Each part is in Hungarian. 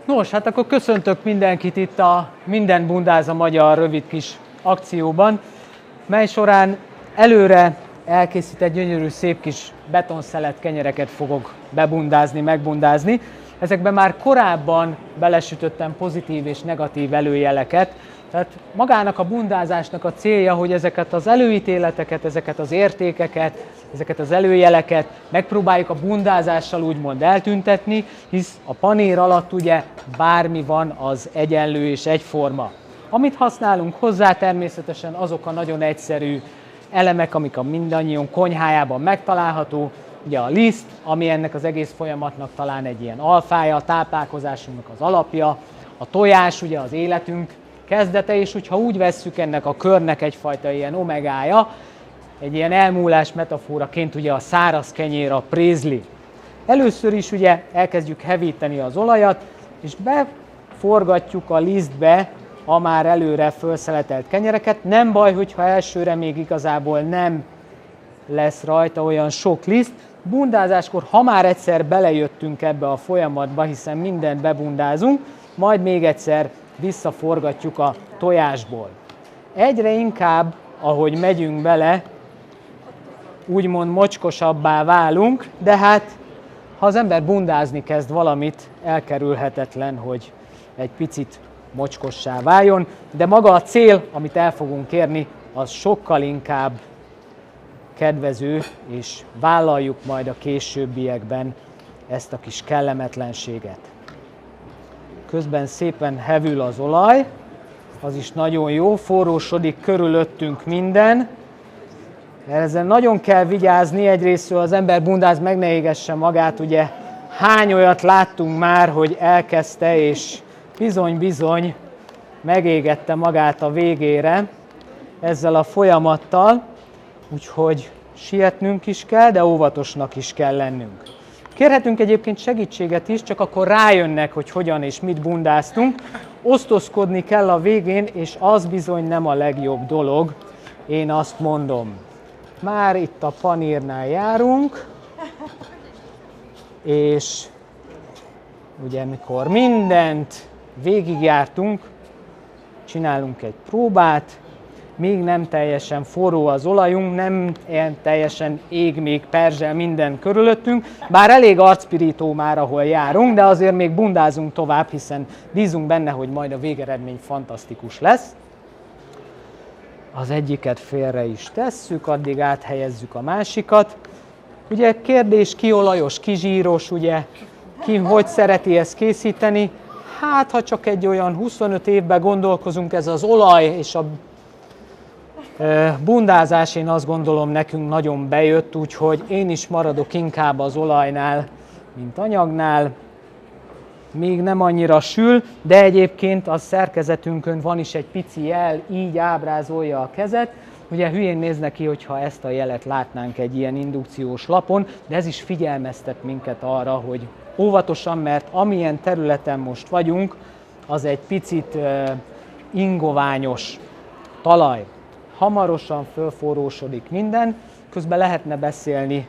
Nos, hát akkor köszöntök mindenkit itt a Minden bundáz a magyar rövid kis akcióban, mely során előre elkészített gyönyörű szép kis betonszelet kenyereket fogok bebundázni, megbundázni. Ezekben már korábban belesütöttem pozitív és negatív előjeleket, tehát magának a bundázásnak a célja, hogy ezeket az előítéleteket, ezeket az értékeket, ezeket az előjeleket megpróbáljuk a bundázással úgymond eltüntetni, hisz a panír alatt ugye bármi van, az egyenlő és egyforma. Amit használunk hozzá, természetesen azok a nagyon egyszerű elemek, amik a mindannyiunk konyhájában megtalálható, ugye a liszt, ami ennek az egész folyamatnak talán egy ilyen alfája, a táplálkozásunknak az alapja, a tojás, ugye az életünk kezdete, és hogyha úgy vesszük ennek a körnek egyfajta ilyen omegája, egy ilyen elmúlás metaforaként ugye a száraz kenyér, a prézli. Először is ugye elkezdjük hevíteni az olajat, és beforgatjuk a lisztbe a már előre felszeletelt kenyereket. Nem baj, hogyha elsőre még igazából nem lesz rajta olyan sok liszt. Bundázáskor, ha már egyszer belejöttünk ebbe a folyamatba, hiszen mindent bebundázunk, majd még egyszer visszaforgatjuk a tojásból. Egyre inkább, ahogy megyünk bele, úgymond mocskosabbá válunk, de hát ha az ember bundázni kezd valamit, elkerülhetetlen, hogy egy picit mocskossá váljon, de maga a cél, amit el fogunk érni, az sokkal inkább kedvező, és vállaljuk majd a későbbiekben ezt a kis kellemetlenséget. Közben szépen hevül az olaj, az is nagyon jó, forrósodik körülöttünk minden. Ezzel nagyon kell vigyázni, egyrésztről az ember bundáz, meg ne égesse magát, ugye hány olyat láttunk már, hogy elkezdte, és bizony-bizony megégette magát a végére ezzel a folyamattal, úgyhogy sietnünk is kell, de óvatosnak is kell lennünk. Kérhetünk egyébként segítséget is, csak akkor rájönnek, hogy hogyan és mit bundáztunk. Osztozkodni kell a végén, és az bizony nem a legjobb dolog, én azt mondom. Már itt a panírnál járunk, és ugye mikor mindent végigjártunk, csinálunk egy próbát, még nem teljesen forró az olajunk, nem teljesen ég még perzsel minden körülöttünk, bár elég arcpirító már, ahol járunk, de azért még bundázunk tovább, hiszen bízunk benne, hogy majd a végeredmény fantasztikus lesz. Az egyiket félre is tesszük, addig áthelyezzük a másikat. Ugye kérdés, ki olajos, ki zsíros, ugye, ki hogy szereti ezt készíteni. Hát, ha csak egy olyan 25 évben gondolkozunk, ez az olaj és a bundázás, én azt gondolom, nekünk nagyon bejött, úgyhogy én is maradok inkább az olajnál, mint anyagnál. Még nem annyira sül, de egyébként a szerkezetünkön van is egy pici jel, így ábrázolja a kezet. Ugye hülyén néz neki, hogyha ezt a jelet látnánk egy ilyen indukciós lapon, de ez is figyelmeztet minket arra, hogy óvatosan, mert amilyen területen most vagyunk, az egy picit ingoványos talaj. Hamarosan fölforrósodik minden, közben lehetne beszélni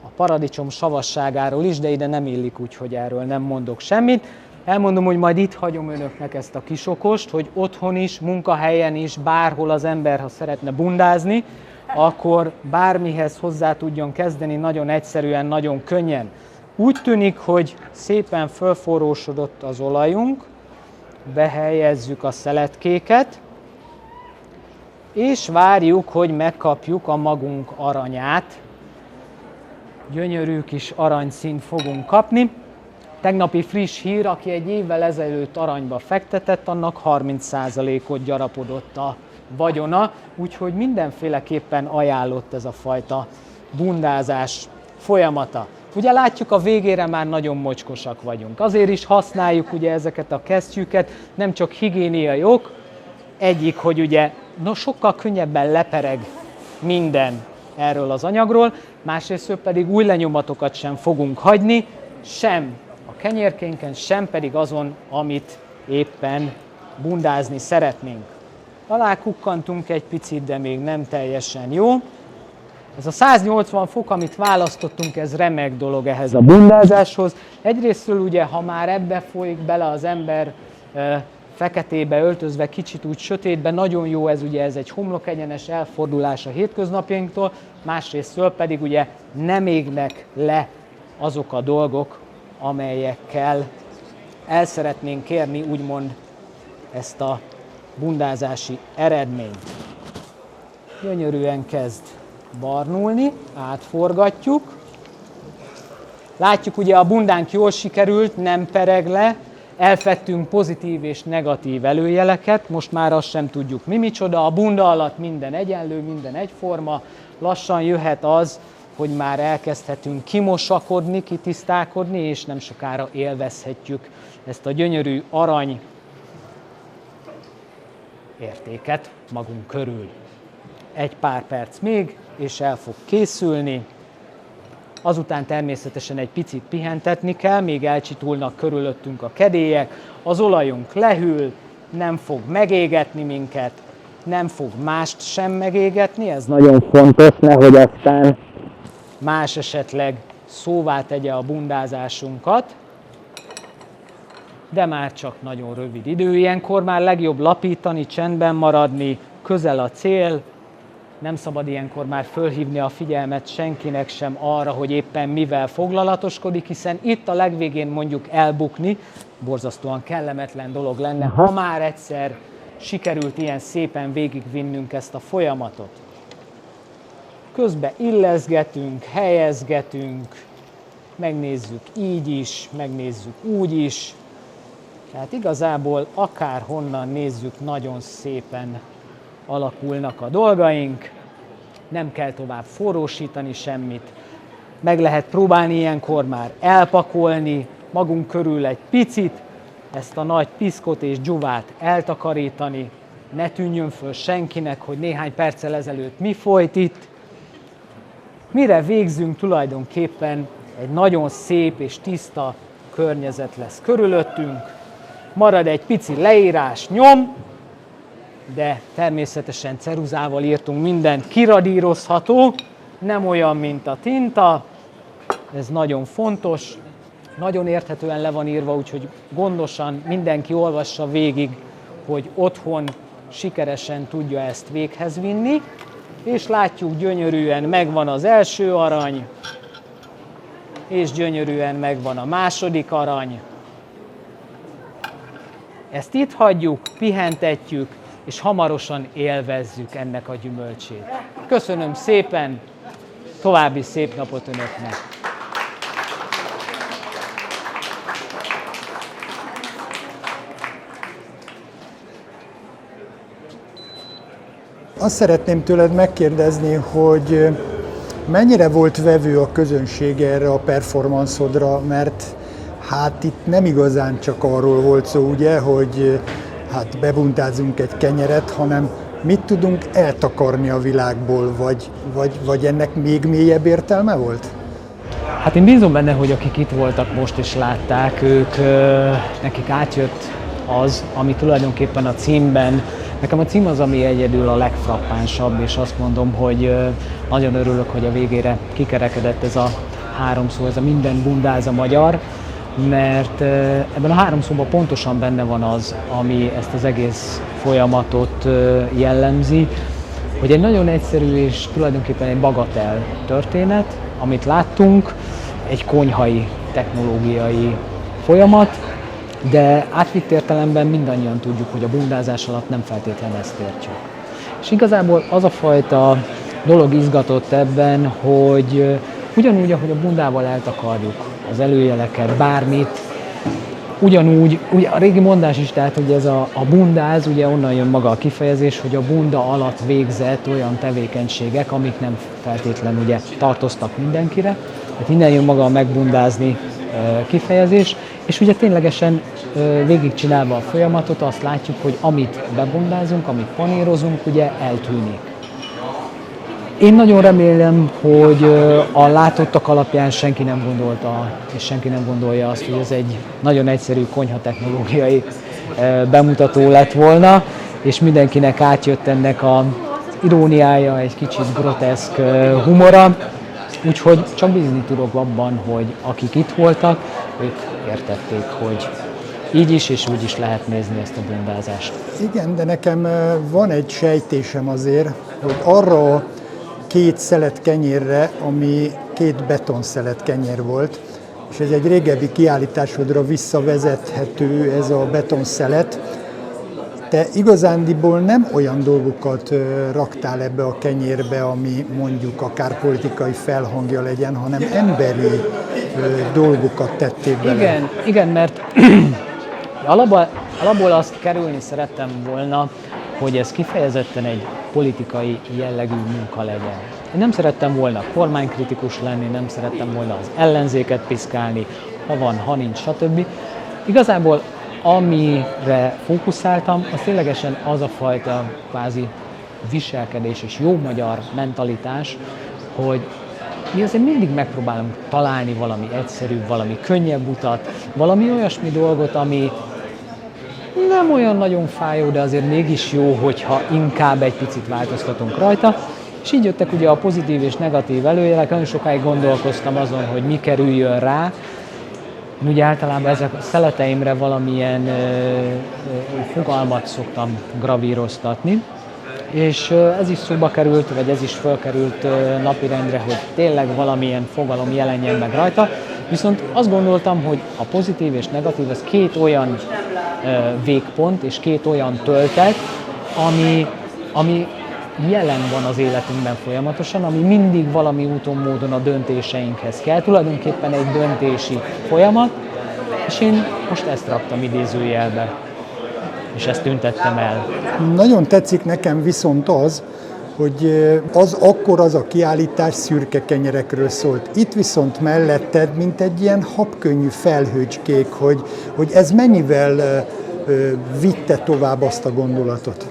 a paradicsom savasságáról is, de ide nem illik, úgyhogy erről nem mondok semmit. Elmondom, hogy majd itt hagyom önöknek ezt a kisokost, hogy otthon is, munkahelyen is, bárhol az ember, ha szeretne bundázni, akkor bármihez hozzá tudjon kezdeni nagyon egyszerűen, nagyon könnyen. Úgy tűnik, hogy szépen fölforrósodott az olajunk, behelyezzük a szeletkéket, és várjuk, hogy megkapjuk a magunk aranyát. Gyönyörű kis aranyszínt fogunk kapni. Tegnapi friss hír, aki egy évvel ezelőtt aranyba fektetett, annak 30%-ot gyarapodott a vagyona, úgyhogy mindenféleképpen ajánlott ez a fajta bundázás folyamata. Ugye látjuk, a végére már nagyon mocskosak vagyunk. Azért is használjuk ugye ezeket a kesztyűket, nem csak higiéniai ok, egyik, hogy ugye sokkal könnyebben lepereg minden erről az anyagról, másrészt pedig új lenyomatokat sem fogunk hagyni, sem a kenyérkénken, sem pedig azon, amit éppen bundázni szeretnénk. Alá kukkantunk egy picit, de még nem teljesen jó. Ez a 180 fok, amit választottunk, ez remek dolog ehhez a bundázáshoz. Egyrésztről ugye, ha már ebbe folyik bele az ember feketébe öltözve, kicsit úgy sötétbe, nagyon jó ez ugye, ez egy homlokegyenes elfordulás a hétköznapjainktól, másrésztről pedig ugye nem égnek le azok a dolgok, amelyekkel el szeretnénk kérni úgymond ezt a bundázási eredményt. Gyönyörűen kezd barnulni, átforgatjuk. Látjuk, ugye a bundánk jól sikerült, nem pereg le, elfettünk pozitív és negatív előjeleket, most már azt sem tudjuk micsoda, a bunda alatt minden egyenlő, minden egyforma, lassan jöhet az, hogy már elkezdhetünk kimosakodni, kitisztálkodni, és nem sokára élvezhetjük ezt a gyönyörű arany értéket magunk körül. Egy pár perc még, és el fog készülni. Azután természetesen egy picit pihentetni kell, még elcsitulnak körülöttünk a kedélyek, az olajunk lehűl, nem fog megégetni minket, nem fog mást sem megégetni, ez nagyon fontos, nehogy aztán más esetleg szóvá tegye a bundázásunkat, de már csak nagyon rövid idő. Ilyenkor már legjobb lapítani, csendben maradni, közel a cél, nem szabad ilyenkor már fölhívni a figyelmet senkinek sem arra, hogy éppen mivel foglalatoskodik, hiszen itt a legvégén mondjuk elbukni, borzasztóan kellemetlen dolog lenne, ha már egyszer sikerült ilyen szépen végigvinnünk ezt a folyamatot. Közben illeszgetünk, helyezgetünk, megnézzük így is, megnézzük úgy is. Tehát igazából akárhonnan nézzük, nagyon szépen alakulnak a dolgaink, nem kell tovább forrósítani semmit. Meg lehet próbálni ilyenkor már elpakolni magunk körül egy picit, ezt a nagy piszkot és dzsuvát eltakarítani, ne tűnjön föl senkinek, hogy néhány perccel ezelőtt mi folyt itt. Mire végzünk, tulajdonképpen egy nagyon szép és tiszta környezet lesz körülöttünk. Marad egy pici leírás, nyom, de természetesen ceruzával írtunk mindent, kiradírozható, nem olyan, mint a tinta, ez nagyon fontos, nagyon érthetően le van írva, úgyhogy gondosan mindenki olvassa végig, hogy otthon sikeresen tudja ezt véghez vinni, és látjuk, gyönyörűen megvan az első arany, és gyönyörűen megvan a második arany. Ezt itt hagyjuk, pihentetjük, és hamarosan élvezzük ennek a gyümölcsét. Köszönöm szépen, további szép napot Önöknek! Azt szeretném tőled megkérdezni, hogy mennyire volt vevő a közönség erre a performanszodra, mert hát itt nem igazán csak arról volt szó, ugye, hogy hát bebuntázunk egy kenyeret, hanem mit tudunk eltakarni a világból, vagy ennek még mélyebb értelme volt? Hát én bízom benne, hogy akik itt voltak most és látták, nekik átjött az, ami tulajdonképpen a címben. Nekem a cím az, ami egyedül a legfrappánsabb, és azt mondom, hogy nagyon örülök, hogy a végére kikerekedett ez a 3 szó, ez a minden bundáz a magyar, mert ebben a 3 szóban pontosan benne van az, ami ezt az egész folyamatot jellemzi, hogy egy nagyon egyszerű és tulajdonképpen egy bagatel történet, amit láttunk, egy konyhai, technológiai folyamat, de átvitt értelemben mindannyian tudjuk, hogy a bundázás alatt nem feltétlenül ezt értjük. És igazából az a fajta dolog izgatott ebben, hogy ugyanúgy, ahogy a bundával eltakarjuk az előjeleket, bármit, ugyanúgy, ugye a régi mondás is, tehát hogy ez a bundáz, ugye onnan jön maga a kifejezés, hogy a bunda alatt végzett olyan tevékenységek, amik nem feltétlenül ugye tartoztak mindenkire, tehát innen jön maga a megbundázni kifejezés, és ugye ténylegesen végigcsinálva a folyamatot azt látjuk, hogy amit bebundázunk, amit panírozunk, ugye eltűnik. Én nagyon remélem, hogy a látottak alapján senki nem gondolta, és senki nem gondolja azt, hogy ez egy nagyon egyszerű konyhatechnológiai bemutató lett volna, és mindenkinek átjött ennek iróniája, egy kicsit groteszk humora, úgyhogy csak bízni tudok abban, hogy akik itt voltak, ők értették, hogy így is és úgy is lehet nézni ezt a bundázást. Igen, de nekem van egy sejtésem azért, hogy arra a 2 szelet kenyérre, ami 2 betonszelet kenyér volt, és ez egy régebbi kiállításodra visszavezethető ez a betonszelet, te igazándiból nem olyan dolgokat raktál ebbe a kenyérbe, ami mondjuk akár politikai felhangja legyen, hanem emberi dolgokat tettél bele. Igen, mert alapból azt kerülni szerettem volna, hogy ez kifejezetten egy politikai jellegű munka legyen. Én nem szerettem volna kormánykritikus lenni, nem szerettem volna az ellenzéket piszkálni, ha van, ha nincs, stb. Igazából amire fókuszáltam, az ténylegesen az a fajta kvázi viselkedés és jó magyar mentalitás, hogy mi azért mindig megpróbálunk találni valami egyszerűbb, valami könnyebb utat, valami olyasmi dolgot, ami nem olyan nagyon fájó, de azért mégis jó, hogyha inkább egy picit változtatunk rajta. És így jöttek ugye a pozitív és negatív előjelek, nagyon sokáig gondolkoztam azon, hogy mi kerüljön rá. Ugye általában ezek a szeleteimre valamilyen fogalmat szoktam gravíroztatni, és ez is szóba került, vagy ez is felkerült napirendre, hogy tényleg valamilyen fogalom jelenjen meg rajta. Viszont azt gondoltam, hogy a pozitív és negatív az 2 olyan végpont és 2 olyan töltet, ami jelen van az életünkben folyamatosan, ami mindig valami úton, módon a döntéseinkhez kell. Tulajdonképpen egy döntési folyamat, és én most ezt raktam idézőjelbe, és ezt tüntettem el. Nagyon tetszik nekem viszont az, hogy akkor az a kiállítás szürke kenyerekről szólt. Itt viszont melletted, mint egy ilyen habkönnyű felhőcskék, hogy ez mennyivel vitte tovább azt a gondolatot.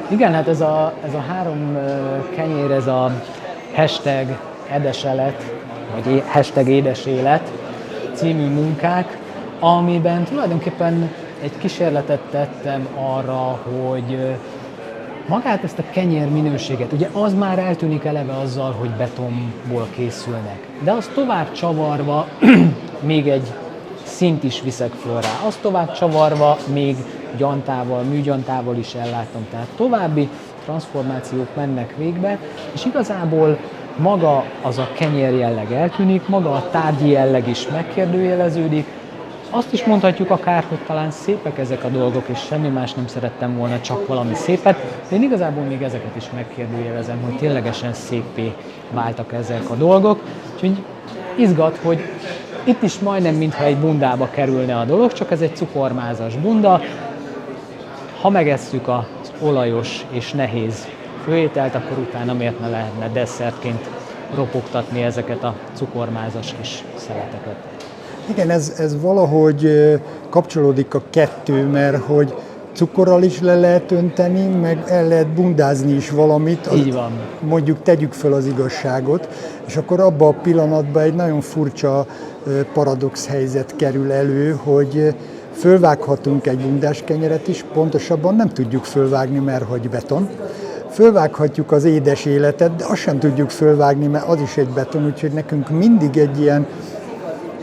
Igen, hát ez a 3 kenyér, ez a hashtag edeselet, vagy hashtag édesélet című munkák, amiben tulajdonképpen egy kísérletet tettem arra, hogy magát ezt a kenyér minőséget, ugye az már eltűnik eleve azzal, hogy betonból készülnek, de azt tovább csavarva még egy szint is viszek föl rá, azt tovább csavarva még gyantával, műgyantával is ellátom, tehát további transformációk mennek végbe, és igazából maga az a kenyér jelleg eltűnik, maga a tárgyi jelleg is megkérdőjeleződik. Azt is mondhatjuk akár, hogy talán szépek ezek a dolgok, és semmi más nem szerettem volna, csak valami szépet, de én igazából még ezeket is megkérdőjelezem, hogy ténylegesen széppé váltak ezek a dolgok. Úgyhogy izgat, hogy itt is majdnem mintha egy bundába kerülne a dolog, csak ez egy cukormázas bunda. Ha megesszük az olajos és nehéz főételt, akkor utána miért ne lehetne desszertként ropogtatni ezeket a cukormázas kis szeleteket. Igen, ez valahogy kapcsolódik a kettő, mert hogy cukorral is le lehet önteni, meg el lehet bundázni is valamit. Így van. Mondjuk tegyük föl az igazságot, és akkor abban a pillanatban egy nagyon furcsa paradox helyzet kerül elő, hogy fölvághatunk egy bundás kenyeret is, pontosabban nem tudjuk fölvágni, mert hogy beton. Fölvághatjuk az édes életet, de azt sem tudjuk fölvágni, mert az is egy beton, úgyhogy nekünk mindig egy ilyen,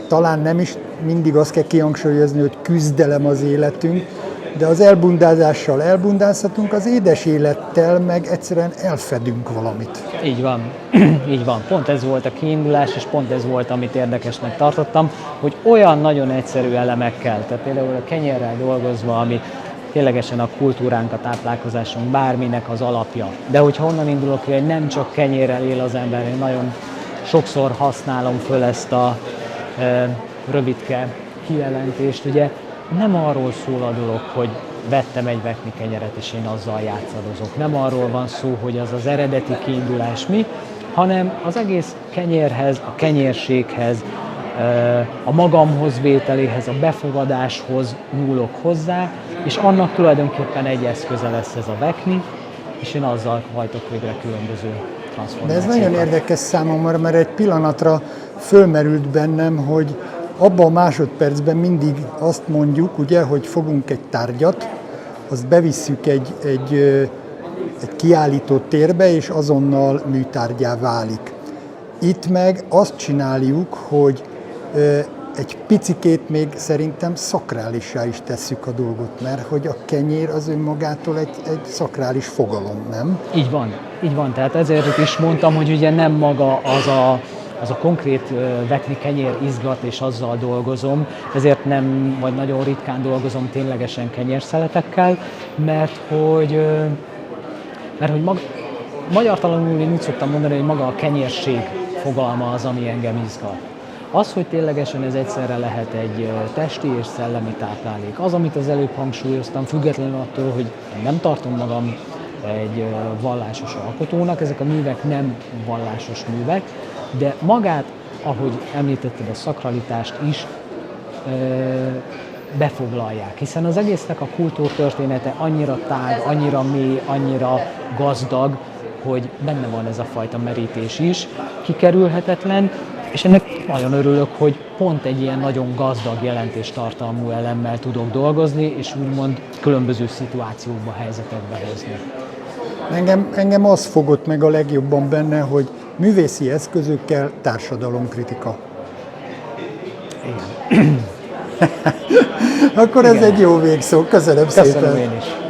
talán nem is mindig azt kell kihangsúlyozni, hogy küzdelem az életünk, de az elbundázással elbundázhatunk, az édes élettel meg egyszerűen elfedünk valamit. Így van, így van. Pont ez volt a kiindulás, és pont ez volt, amit érdekesnek tartottam, hogy olyan nagyon egyszerű elemekkel, tehát például a kenyérrel dolgozva, ami ténylegesen a kultúránk, a táplálkozásunk, bárminek az alapja. De hogyha onnan indulok, hogy nem csak kenyérrel él az ember, én nagyon sokszor használom föl ezt a rövidke kijelentést, ugye nem arról szól a dolog, hogy vettem egy vekni kenyeret, és én azzal játszadozok. Nem arról van szó, hogy az az eredeti kiindulás mi, hanem az egész kenyérhez, a kenyérséghez, a magamhoz vételéhez, a befogadáshoz nyúlok hozzá, és annak tulajdonképpen egy eszköze lesz ez a vekni, és én azzal hajtok végre különböző transformációkat. De ez nagyon érdekes számomra, mert egy pillanatra fölmerült bennem, hogy abban a másodpercben mindig azt mondjuk, ugye, hogy fogunk egy tárgyat, azt bevisszük egy egy kiállító térbe, és azonnal műtárgyá válik. Itt meg azt csináljuk, hogy egy picikét még szerintem szakrálissá is tesszük a dolgot, mert hogy a kenyér az önmagától egy szakrális fogalom, nem? Így van, tehát ezért is mondtam, hogy ugye nem maga az a konkrét vetni kenyér izgat, és azzal dolgozom, ezért nem, vagy nagyon ritkán dolgozom ténylegesen kenyérszeletekkel, mert hogy magyartalanul én úgy szoktam mondani, hogy maga a kenyérség fogalma az, ami engem izgat. Az, hogy ténylegesen ez egyszerre lehet egy testi és szellemi táplálék. Az, amit az előbb hangsúlyoztam, függetlenül attól, hogy nem tartom magam egy vallásos alkotónak, ezek a művek nem vallásos művek, de magát, ahogy említetted, a szakralitást is befoglalják, hiszen az egésznek a kultúrtörténete annyira tág, annyira mély, annyira gazdag, hogy benne van ez a fajta merítés is, kikerülhetetlen, és ennek nagyon örülök, hogy pont egy ilyen nagyon gazdag jelentéstartalmú elemmel tudok dolgozni, és úgymond különböző szituációkba, helyzetekbe hozni. Engem az fogott meg a legjobban benne, hogy művészi eszközökkel társadalomkritika. Igen. Akkor ez egy jó végszó. Köszönöm szépen. Köszönöm én is.